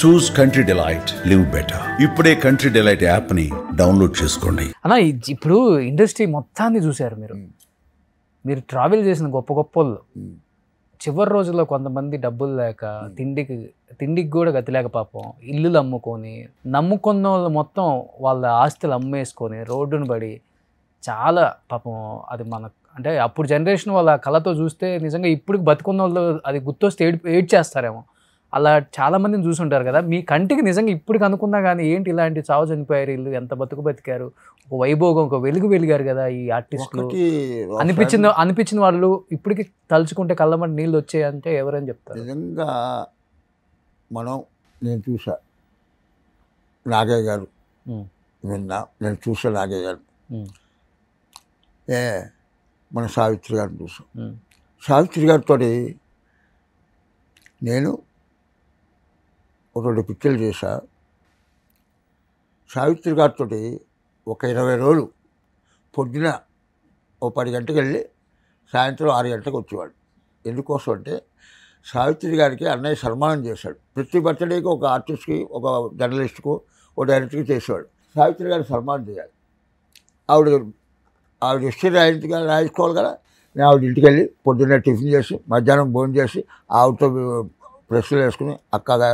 చూస్ country delight, live better. ఇప్పుడే country delight యాప్ని download చేసుకోండి. అన్న ఇప్పుడు ఇండస్ట్రీ మొత్తాన్ని చూశారు మీరు ట్రావెల్ చేసిన గొప్ప గొప్ప వాళ్ళు చివరి రోజుల్లో కొంతమంది డబ్బులు లేక తిండికి కూడా గతి లేక పాపం ఇల్లులు అమ్ముకొని నమ్ముకున్న వాళ్ళు మొత్తం వాళ్ళ ఆస్తులు అమ్మేసుకొని రోడ్డును పడి చాలా పాపం అది అంటే అప్పుడు జనరేషన్ వాళ్ళ కళతో చూస్తే నిజంగా ఇప్పుడు బతుకున్న వాళ్ళు అది గుర్తొస్తే ఏడ్ చేస్తారేమో. అలా చాలా మందిని చూసుంటారు కదా. మీ కంటికి నిజంగా ఇప్పుడు అనుకున్నా కానీ ఏంటి ఇలాంటి చావు చనిపోయారు, వీళ్ళు ఎంత బతికారు, ఒక వైభోగం, ఒక వెలిగారు కదా ఈ ఆర్టిస్టులు అనిపించిన వాళ్ళు ఇప్పటికి తలుచుకుంటే కళ్ళమంటే నీళ్ళు వచ్చాయంటే ఎవరని చెప్తారు? నిజంగా నేను చూసా నాగయ్య గారు, నేను చూసా నాగయ్య గారు, మన సావిత్రి గారిని చూసాం. సావిత్రి గారితో నేను 2 పిక్చర్లు చేశా. సావిత్రి గారితో ఒక 20 రోజులు పొద్దున 10 గంటలకు వెళ్ళి సాయంత్రం 6 గంటలకు వచ్చేవాడు. ఎందుకోసం అంటే సావిత్రి గారికి అన్నయ్య సన్మానం చేశాడు. ప్రతి బర్త్డేకి ఒక ఆర్టిస్ట్కి, ఒక జర్నలిస్ట్కు, ఒక డైరెక్టర్కి చేసేవాడు. సావిత్రి గారికి సన్మానం చేయాలి. ఆవిడ హిస్టరీ రాయించుకోవాలి కదా. నేను ఆవిడ ఇంటికి వెళ్ళి పొద్దున్నే టిఫిన్ చేసి మధ్యాహ్నం భోజనం చేసి ఆవిడతో ప్రశ్నలు వేసుకుని, అక్కగా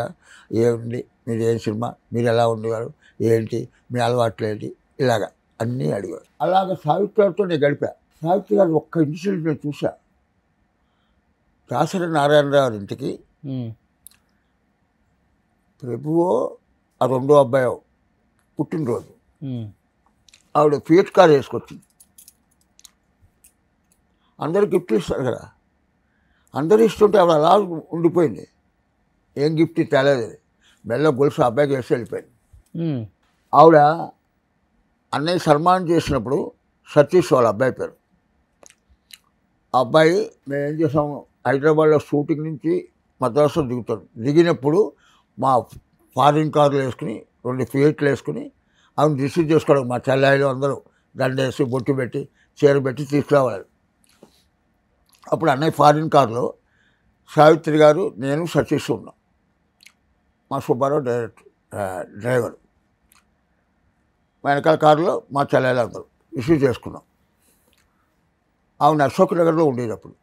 ఏముంది, మీరు ఏం సినిమా, మీరు ఎలా ఉండేవారు, ఏంటి మీ అలవాట్లు ఏంటి, ఇలాగా అన్నీ అడిగారు. అలాగ సావిత్రి గారితో నేను గడిపా. సావిత్రి గారు ఒక్క ఇన్సిడెంట్ నేను చూసా. దాసరి నారాయణరావు ఇంటికి ప్రభువో ఆ 2వ అబ్బాయో పుట్టినరోజు ఆవిడ ఫియట్ కార్ వేసుకొచ్చింది. అందరు గిఫ్ట్లు ఇస్తారు కదా, అందరు ఇస్తుంటే ఆవిడ అలా ఉండిపోయింది. ఏం గిఫ్ట్ తేలేదు. మెల్ల గొలుసు అబ్బాయికి వేసి వెళ్ళిపోయింది. ఆవిడ అన్నయ్య సన్మానం చేసినప్పుడు సతీష్ వాళ్ళ అబ్బాయి పేరు. ఆ అబ్బాయి మేము ఏం చేసాము, హైదరాబాద్లో షూటింగ్ నుంచి మద్రాసులో దిగినప్పుడు మా ఫారిన్ కార్లు వేసుకుని 2 ఫియట్లు వేసుకుని ఆమెను రిసీవ్ చేసుకోవడం మా చెల్లాయిలు అందరూ దండేసి బొట్టు పెట్టి చీర పెట్టి తీసుకురావాలి. అప్పుడు అన్నయ్య ఫారిన్ కార్లో సావిత్రి గారు, నేను, సతీష్ ఉన్నాం. మా సుబ్బారావు డ్రైవర్. వెనకాల కారులో మా చెల్లెలు అందరూ రిసీవ్ చేసుకున్నాం. ఆవిడ అశోక్ నగర్లో ఉండేటప్పుడు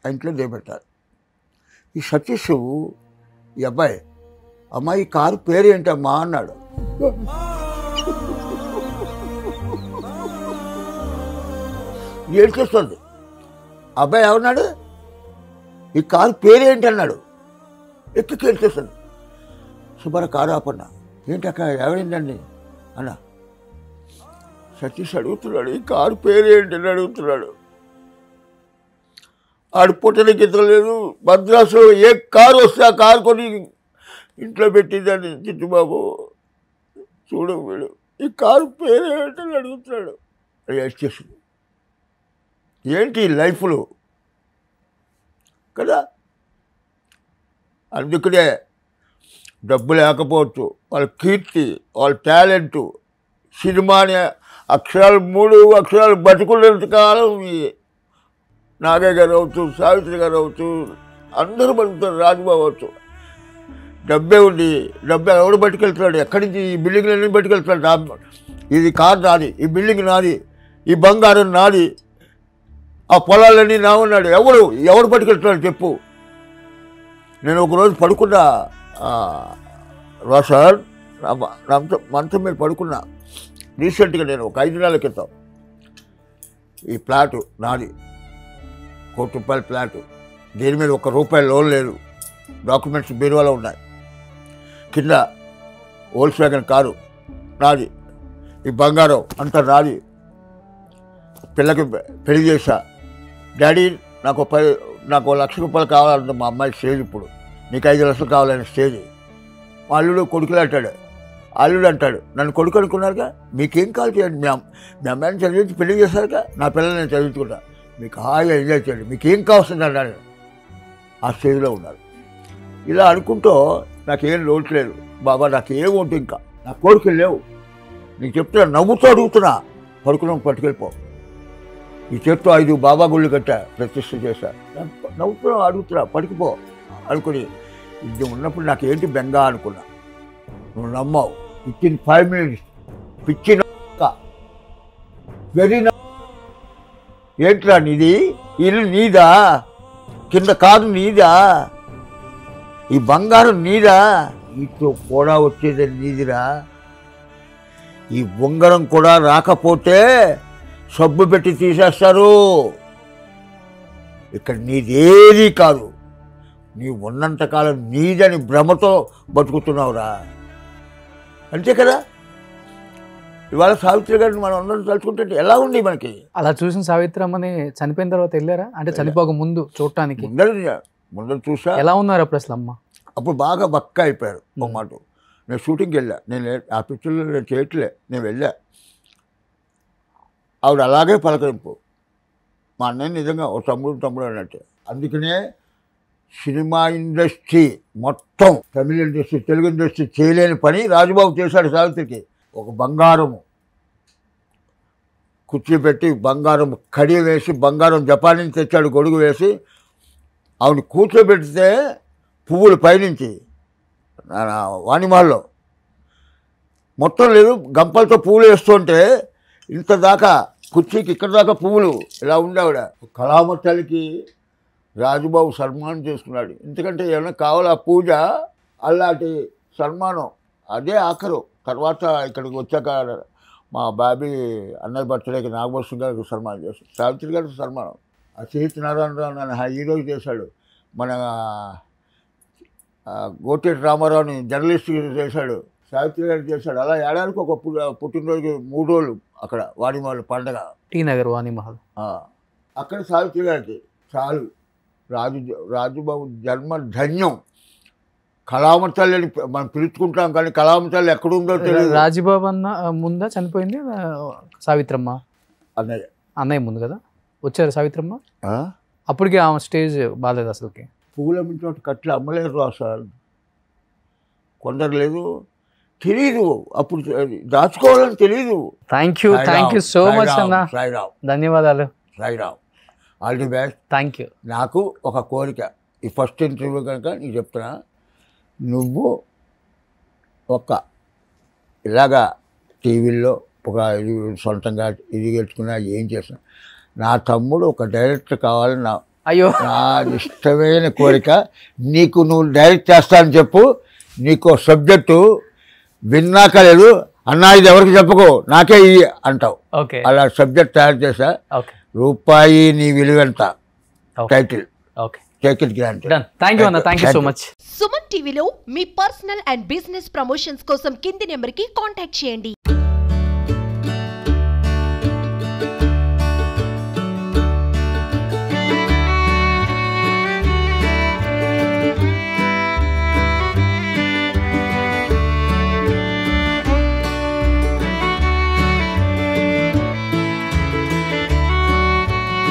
ఆ ఇంట్లో దిగబెట్టారు. ఈ సతీష్ ఈ అబ్బాయి, అమ్మాయి ఈ కారు పేరు ఏంటమ్మా అన్నాడు. ఏడ్చేస్తుంది. అబ్బాయి ఏమన్నాడు, ఈ కారు పేరేంటి అన్నాడు. ఎక్కి ఏడ్చేస్తుంది. సుబ్బారావు కారు ఆపన్నా, ఏంటక్క ఎవరైందండి అన్న. సతీష్ అడుగుతున్నాడు, ఈ కారు పేరేంటి అని అడుగుతున్నాడు. ఆడు పుట్టడానికి ఎత్తలేదు. మద్రాసులో ఏ కారు వస్తే ఆ కారు కొని ఇంట్లో పెట్టిందని చిట్టుబాబు చూడు వీడు, ఈ కారు పేరేంటి అని అడుగుతున్నాడు. ఏడ్చేసింది. ఏంటి లైఫ్లో కదా. అందుకనే డబ్బు లేకపోవచ్చు, వాళ్ళ కీర్తి, వాళ్ళ టాలెంటు, సినిమాని అక్షరాలు 3 అక్షరాలు బతుకున్నంత కాలం నాగయ్య గారు అవచ్చు, సావిత్రి గారు అవచ్చు, అందరూ బతుకుతారు, రాజుబాబు అవచ్చు. డబ్బే ఉంది, డబ్బే ఎవడు పట్టుకెళ్తున్నాడు, ఎక్కడి నుంచి ఈ బిల్డింగ్లన్నీ పట్టుకెళ్తున్నాడు. ఇది కారు నాది, ఈ బిల్డింగ్ నాది, ఈ బంగారం నాది, ఆ పొలాలన్నీ నామన్నాడు. ఎవడు పట్టుకెళ్తున్నాడు చెప్పు. నేను ఒకరోజు పడుకున్నా రోషన్, మంచం మీద పడుకున్నా. రీసెంట్గా నేను ఒక 5 నెలల క్రితం. ఈ ప్లాటు నాది, ₹1 కోటి ప్లాటు. దీని మీద ₹1 లోన్ లేదు. డాక్యుమెంట్స్ బీరువాలో ఉన్నాయి. కింద వోల్క్స్వ్యాగన్ కారు నాది. ఈ బంగారం అంతా నాది. పిల్లకి పెళ్లి చేశా. డాడీ నాకు ₹1,00,000 కావాలంటే మా అమ్మాయి స్టేజ్. ఇప్పుడు నీకు 5 లక్షలు కావాలని స్టేజ్. మా అల్లుడు కొడుకులు అంటాడు. అల్లుడు అంటాడు, నన్ను కొడుకు అనుకున్నారుగా, మీకేం కావాలి చేయండి, మీ అమ్మాయిని చదివించి పెళ్లి చేశారుగా, నా పిల్లల్ని నేను చదివించుకుంటా, మీకు హాయిగా ఎంజాయ్ చేయండి, మీకేం కావాల్సింది అన్నాడు. ఆ స్టేజ్లో ఉన్నారు. ఇలా అనుకుంటూ నాకేం లోటు లేదు బాబా, నాకేం ఉంటు, ఇంకా నా కోరికలు లేవు. నీకు చెప్తున్నా, నవ్వుతూ అడుగుతున్నా, పడుకున్నాం పట్టుకెళ్ళిపో. ఈ చేత్తో 5 బాబా గుళ్ళు కట్టా, ప్రతిష్ఠ చేశా. నవ్వుతున్నా అడుగుతున్నా, పడుకుపో అనుకుని ఇది ఉన్నప్పుడు నాకేంటి బెంగ అనుకున్నా. నువ్వు నమ్మవు. ఇచ్చిన 5 minutes పిచ్చిన వెరీ ఏంట్రా నీది? ఇల్లు నీదా? కింద కాదు నీదా? ఈ బంగారం నీదా? నీతో కూడా వచ్చేది నీదిరా. ఈ ఉంగరం కూడా రాకపోతే సబ్బు పెట్టి తీసేస్తారు. ఇక్కడ నీదేది కాదు. నీ ఉన్నంతకాలం నీదని భ్రమతో బతుకుతున్నావురా. అంతే కదా. ఇవాళ సావిత్రి గారిని మనం అందరం తలుచుకుంటే ఎలా ఉంది మనకి? అలా చూసిన సావిత్రమ్మని చనిపోయిన తర్వాత వెళ్ళారా? అంటే చనిపోక ముందు చూడటానికి ముందర చూసా. ఎలా ఉన్నారు అప్పుడు అసలు అమ్మ? అప్పుడు బాగా బక్క అయిపోయారు. ఒక మాట, నేను షూటింగ్కి వెళ్ళా. నేను ఆ పిక్చర్లో నేను చేయట్లే, నేను వెళ్ళా. ఆవిడ అలాగే పలకరింపు. మా అన్నయ్య నిజంగా ఓ తమ్ముడు అన్నట్టు. అందుకనే సినిమా ఇండస్ట్రీ మొత్తం, తమిళ ఇండస్ట్రీ, తెలుగు ఇండస్ట్రీ చేయలేని పని రాజుబాబు చేశాడు సావిత్రికి. ఒక బంగారము కూర్చోబెట్టి, బంగారం కడి వేసి, బంగారం జపాన్ నుంచి తెచ్చాడు గొడుగు వేసి, ఆవిడ కూర్చోబెడితే పువ్వులు పైనుంచి వాణిమాల్లో మొత్తం లేదు, గంపలతో పువ్వులు వేస్తుంటే ఇంత దాకా కుర్చీకి ఇక్కడ దాకా పువ్వులు ఇలా ఉండేవిడ. కళామతల్లికి రాజుబాబు సన్మానం చేసుకున్నాడు. ఎందుకంటే ఏమైనా కావాలా పూజ, అలాంటి సన్మానం అదే ఆఖరు. తర్వాత ఇక్కడికి వచ్చాక మా బాబీ అన్నయ్య బర్త్డేకి నాగభూషణ్ గారికి సన్మానం చేశాడు, సావిత్రి గారికి సన్మానం. ఆ సిహెచ్ నారాయణరావు నన్ను హీరోకి చేశాడు, మన గోటేటి రామారావుని జర్నలిస్ట్కి చేశాడు, సావిత్రి గారికి చేశాడు. అలా ఏడాదికి ఒక పుట్టినరోజుకి 3 రోజులు అక్కడ వాణిమహల్ పండగ, టీ నగర్ వాణిమహల్. అక్కడ సావిత్రి గారికి చాలు. రాజుబాబు జన్మ ధన్యం. కళామ తల్లిని మనం పిలుచుకుంటాం కానీ కళామ తల్లి ఎక్కడుందో తెలియదు. రాజుబాబు అన్న ముందా చనిపోయింది సావిత్రమ్మ? అన్నయ్య ముందు కదా వచ్చారు సావిత్రమ్మ. అప్పటికి ఆమె స్టేజ్ బాగాలేదు అసలుకి. పువ్వుల మించి కట్లు అమ్మలేరు అసలు. కొందరు లేదు, తెలీదు, అప్పుడు దాచుకోవాలని తెలీదు. థ్యాంక్ యూ సో మచ్ అన్న. సాయిరామ్. ధన్యవాదాలు. Sairam. All the best. Thank you. నాకు ఒక కోరిక, ఈ ఫస్ట్ ఇంటర్వ్యూ కనుక నీకు చెప్తున్నా, నువ్వు ఇలాగా టీవీల్లో ఒక సొంతంగా ఇది గెలుచుకున్నా ఏం చేస్తున్నా, నా తమ్ముడు ఒక డైరెక్టర్ కావాలని నా ఇష్టమైన కోరిక. నీకు నువ్వు డైరెక్ట్ చేస్తానని చెప్పు. నీకు సబ్జెక్టు విన్నాక లేదు, అన్నా ఇది ఎవరికి చెప్పుకో, నాకే ఇవి అంటావు. అలా సబ్జెక్ట్ తయారు చేశా. రూపాయి నీ విలువెంత title. Take it granted. Done. Thank you, Anna. Thank you so much. Suman టీవీలో మీ పర్సనల్ అండ్ బిజినెస్ ప్రమోషన్స్ కోసం కింది నెంబర్కి కాంటాక్ట్ చేయండి.